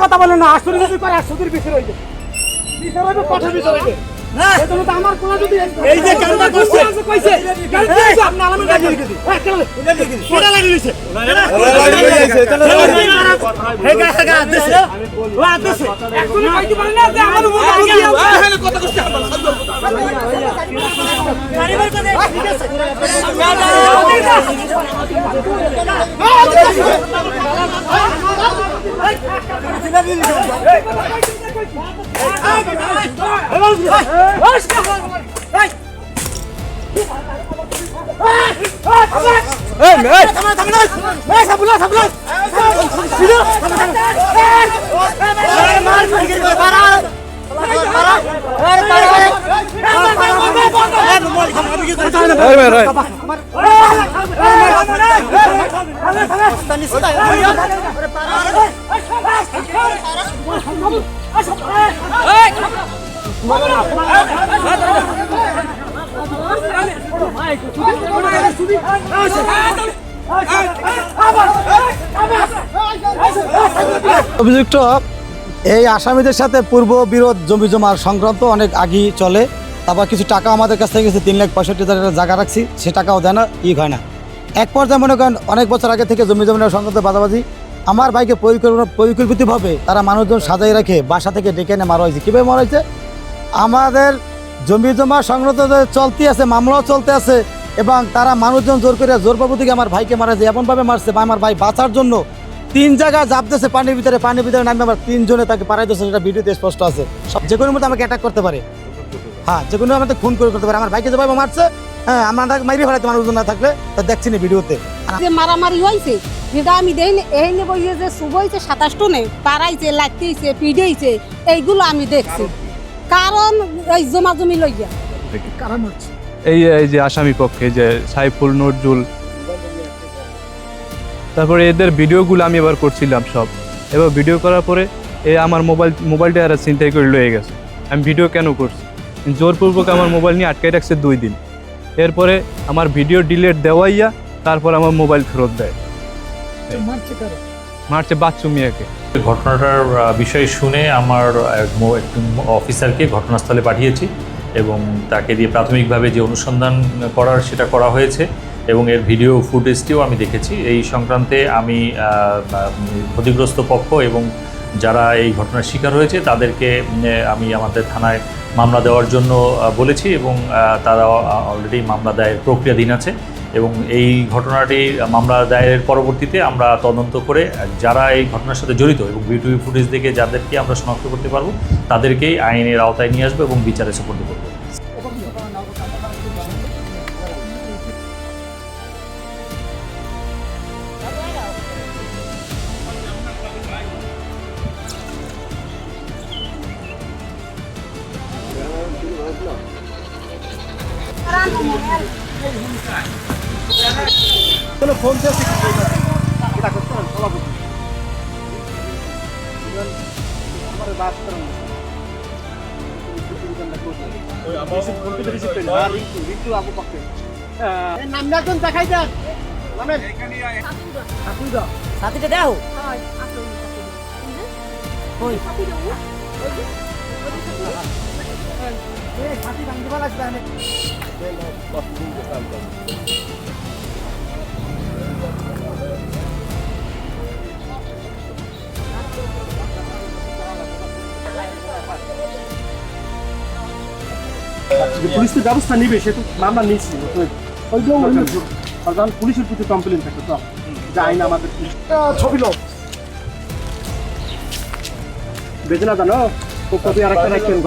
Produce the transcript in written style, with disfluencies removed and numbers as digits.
কথা বলে না, 800 করে 800 বিচার হইবে, বিচার হইবে, কঠোর বিচার হইবে। আমার কোন যদি এই যে কামটা করছে কইছে আপনি আলামে লাগিয়ে দিছি, কোটা লাগিয়ে দিছে, হেগা হেগা দিছে, ও দিছে, এখন কইতে পারে না যে আমার উপর এখানে কথা করছে, পরিবার করে ঠিক আছে, অভিযুক্ত এই আসামিদের সাথে পূর্ব বিরোধ জমি জমার সংক্রান্ত অনেক আগেই চলে। তারপর কিছু টাকা আমাদের কাছ থেকে গেছে, 3,65,000 জায়গা রাখছি, সে টাকাও দেয় না, হয় না। এক পর্যায়ে মনে করেন অনেক বছর আগে থেকে জমি জমির সংক্রান্ত বাদাবাজি, আমার ভাইকে পরিকল্পিতভাবে তারা মানুষজন সাজাই রাখে বাসা থেকে ডেকে এনে মারা হয়েছে। কীভাবে মারা হয়েছে? আমাদের জমি জমা সংক্রান্ত চলতে আছে, মামলাও চলতে আছে, এবং তারা মানুষজন জোর করে জোরপূর্বক আমার ভাইকে মারা যায়, এমনভাবে মারছে বা আমার ভাই বাঁচার জন্য 3 জায়গায় জাপ দিয়েছে পানির ভিতরে নামে আমার 3 জনে তাকে পাড়াই দিয়েছে, সেটা ভিডিওতে স্পষ্ট আছে। সব যে কোনো মধ্যে আমাকে অ্যাটাক করতে পারে, হ্যাঁ যে কোনো আমাদের খুন করতে পারে। আমার ভাইকে যেভাবে মারছে, হ্যাঁ আমরা মাইরে ফেলাতে মানুষজন না থাকলে তা দেখছি না ভিডিওতে। যে মারামারি হয়েছে যেটা আমি দেখিনি, এই নেব যে শুভ হয়েছে 27 টনে পাড়াইছে, লাগতেছে, পিড়েছে, এইগুলো আমি দেখছি। কারণ এই জমি লইয়া কারা মারছে, এই যে আসামি পক্ষে যে সাইফুল, নজরুল, তারপরে এদের ভিডিওগুলো আমি এবার করছিলাম সব। এবার ভিডিও করার পরে আমার মোবাইলটা এরা ছিনতাই করে লয়ে গেছে। আমি ভিডিও কেন করছি? জোরপূর্বক আমার মোবাইল নিয়ে আটকাই রাখছে 2 দিন। এরপরে আমার ভিডিও ডিলিট দেওয়াইয়া তারপর আমার মোবাইল ফেরত দেয়। মারছে বাচ্চু মিয়াকে। ঘটনাটার বিষয় শুনে আমার একজন অফিসারকে ঘটনাস্থলে পাঠিয়েছি এবং তাকে দিয়ে প্রাথমিকভাবে যে অনুসন্ধান করার সেটা করা হয়েছে এবং এর ভিডিও ফুটেজটিও আমি দেখেছি। এই সংক্রান্তে আমি ক্ষতিগ্রস্ত পক্ষ এবং যারা এই ঘটনার শিকার হয়েছে তাদেরকে আমি আমাদের থানায় মামলা দেওয়ার জন্য বলেছি এবং তারা অলরেডি মামলা দায়ের প্রক্রিয়াধীন আছে এবং এই ঘটনাটি মামলা দায়েরের পরবর্তীতে আমরা তদন্ত করে যারা এই ঘটনার সাথে জড়িত এবং ভিডিও ফুটেজ দেখে যাদেরকে আমরা শনাক্ত করতে পারবো তাদেরকেই আইনের আওতায় নিয়ে আসবো এবং বিচারে সুপর্দ করবো। ফোন করতে সভাপতি দেখাই দেন সাথীটা দেও সাথী ভাঙতে পারা আসবে পুলিশ তো ব্যবস্থা নিবে, সে তো মামলা নিচ্ছি পুলিশের প্রতি কমপ্লেন থাকে তো যে আইন আমাদের ছবি লোক বেজে না জানো আর একটা রাখবেন।